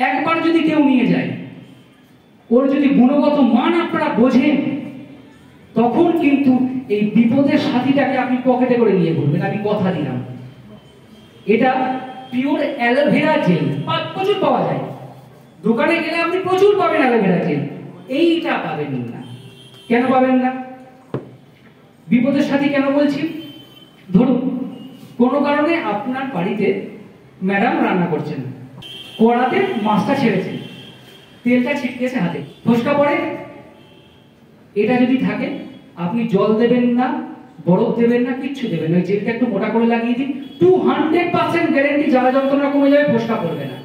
একবার যদি কেউ নিয়ে যায়, ওর যদি গুণগত মান আপনারা বোঝেন, তখন কিন্তু এই বিপদের সাথীটাকে আপনি পকেটে করে নিয়ে ঘুরবেন, আমি কথা দিলাম। এটা পিওর অ্যালোভেরা জেল, প্রচুর পাওয়া যায়, দোকানে গেলে আপনি প্রচুর পাবেন অ্যালোভেরা জেল। এইটা পাবেন না। কেন পাবেন না? বিপদের সাথী কেন বলছি? ধরুন কোনো কারণে আপনার বাড়িতে ম্যাডাম রান্না করছেন, কড়াতে মাছটা ছেড়েছেন, তেলটা ছিটকেছে হাতে, ফোসকা পড়ে। এটা যদি থাকে, আপনি জল দেবেন না, বরফ দেবেন না, কিচ্ছু দেবেন না, ওই জেলটা একটু মোটা করে লাগিয়ে দিন, 200% গ্যারেন্টি জ্বালা যন্ত্রণা কমে যাবে, ফোসকা পড়বে না,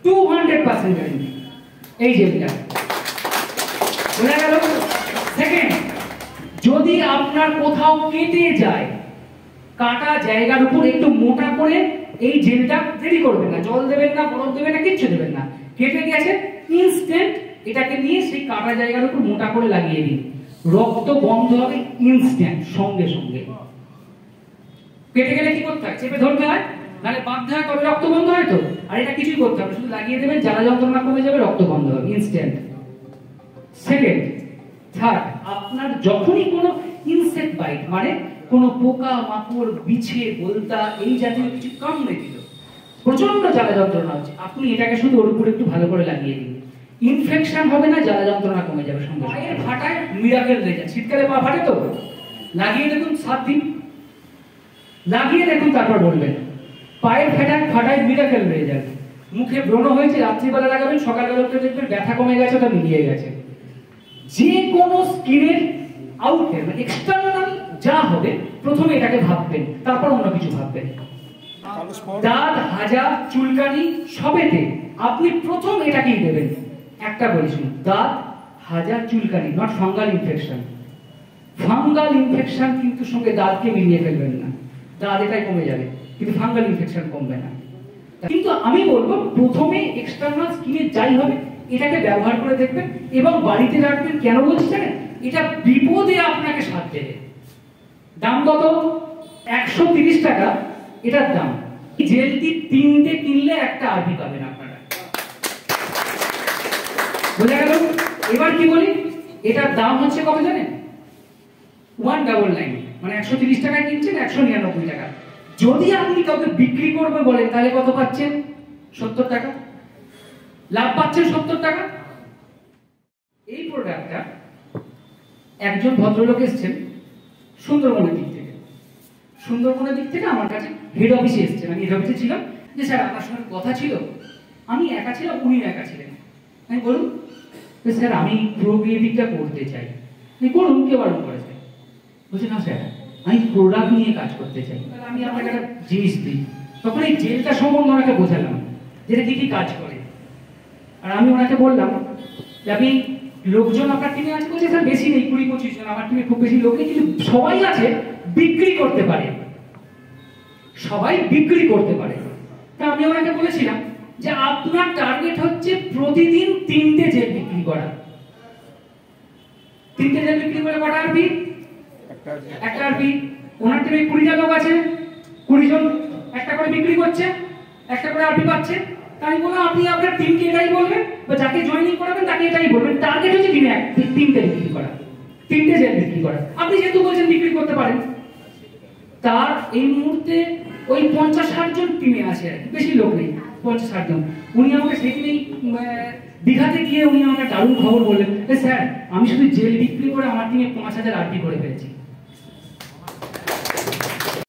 200% গ্যারেন্টি এই জেলটা। বোঝা গেল? সেকেন্ড, যদি আপনার কোথাও কেটে যায়, কাটা জায়গার উপর একটু মোটা করে এই জেলটা রেডি করবেন না, জল দেবেন না, বরফ দেবেন না, কিচ্ছু দেবেন না, কেটে গেছে ইনস্ট্যান্ট এটাকে নিয়ে সেই কাটা জায়গার উপর মোটা করে লাগিয়ে দিন, রক্ত বন্ধ হবে ইনস্ট্যান্ট, সঙ্গে সঙ্গে। কেটে গেলে কি করতে হয়? চেপে ধরতে হয়, নাহলে বাঁধতে হয়, তবে রক্ত বন্ধ হয় তো। আর এটা কিছুই করতে হবে, শুধু লাগিয়ে দেবেন, জ্বালা যন্ত্রণা কমে যাবে, রক্ত বন্ধ হবে ইনস্ট্যান্ট। সেকেন্ড, থার্ড, আপনার যখনই কোনো ইনসেক্ট বাইট, মানে কোনো পোকা মাকড়, বিছে, বলতা এই জাতীয় কিছু কামড়ে দিল, প্রচন্ড জ্বালা যন্ত্রণা হচ্ছে, আপনি এটাকে শুধু ওর উপর একটু ভালো করে লাগিয়ে দিন, ইনফেকশন হবে না, জ্বালা যন্ত্রণা কমে যাবে সঙ্গে। পায়ের ফাটায় মিরাকেল রেজাল্ট। শীতকালে পা ফাটে তো, লাগিয়ে দেখুন 7 দিন, লাগিয়ে দেখুন, তারপর বলবেন পায়ের ফাটায় মিরাকেল রেজাল্ট। মুখে ব্রণ হয়েছে, রাত্রিবেলা লাগাবেন, সকালবেলা উঠে দেখবেন ব্যথা কমে গেছে, ওটা মিলিয়ে গেছে। যে কোনো স্কিনের আউটকাম, মানে এক্সটার্নাল যা হবে, প্রথমে এটাকে ভাববেন, তারপর অন্য কিছু ভাববেন। দাঁত, হাজা, চুলকানি সবেতে আপনি প্রথম এটাকেই দেবেন। একটা বলছি, দাঁত, হাজা, চুলকানি, not fungal infection. Fungal infection কিন্তু সঙ্গে দাঁতকে মিলিয়ে ফেলবেন না, দাঁত এটাই কমে যাবে, কিন্তু ফাঙ্গাল ইনফেকশন কমবে না। কিন্তু আমি বলবো প্রথমে এক্সটার্নাল স্কিনে যাই হবে এটাকে ব্যবহার করে দেখবেন এবং বাড়িতে রাখবেন। কেন বলছি জানেন? এটা বিপদে আপনাকে সাথ দেবে। দাম কত? 130 টাকা এটার দাম। জেলটি 3টে কিনলে একটা আরবি পাবেন আপনারা। বোঝা গেল? এবার কি বলি, এটার দাম হচ্ছে কত জানেন? 199, মানে 130 টাকায় কিনছেন, 199 টাকা। যদি আপনি কাউকে বিক্রি করবে বলেন, তাহলে কত পাচ্ছেন? 70 টাকা লাভ পাচ্ছেন, 70 টাকা। এই প্রোডাক্টটা একজন ভদ্রলোক এসেছেন সুন্দরবনের দিক থেকে, আমার কাছে হেড অফিসে এসেছেন। আমি হেড অফিসে ছিলাম, যে স্যার আপনার সঙ্গে কথা ছিল। আমি একা ছিলাম, উনি একা ছিলেন। আমি বলুন, স্যার আমি প্রোক্রিয়েটিভটা করতে চাই। করুন, কে বারণ করেছে? বলছে না স্যার, আমি প্রোডাক্ট নিয়ে কাজ করতে চাই। তাহলে আমি আপনাকে একটা জিনিস দিই। তখন এই জেলটা সম্বন্ধে ওনাকে বোঝালাম, যেটা কি কি কাজ করে। আর আমি ওনাকে বললাম যে আপনি লোকজন আপনার টিমে আছে? বলছে স্যার বেশি নেই, 20-25 জন। আমার টিমে খুব বেশি লোক নেই, কিন্তু সবাই আছে, বিক্রি করতে পারে, সবাই বিক্রি করতে পারে। তা আমি ওনাকে বলেছিলাম যে আপনার টার্গেট হচ্ছে প্রতিদিন 3টে জেল বিক্রি করা। 3টে জেল বিক্রি করে কটা আরবি? একটা আরবি। ওনার টিমে 20টা লোক আছে, 20 জন একটা করে বিক্রি করছে, একটা করে আরবি পাচ্ছে। তাই বলে আপনি আপনার টিমকে এটাই বলবেন, বা যাকে জয়েনিং করাবেন তাকে এটাই বলবেন, টার্গেট হচ্ছে দিনে 3টে বিক্রি করা, 3টে জেল বিক্রি করা। আপনি যেহেতু বলছেন বিক্রি করতে পারেন, তার এই মুহূর্তে ওই 50-60 জন টিমে আছে, বেশি লোক নেই, 50-60 জন। উনি আমাকে সেদিনই দীঘাতে গিয়ে উনি আমাকে দারুণ খবর বললেন, স্যার আমি শুধু জেল বিক্রি করে আমার টিমে 5000 আরবি করে ফেলেছি।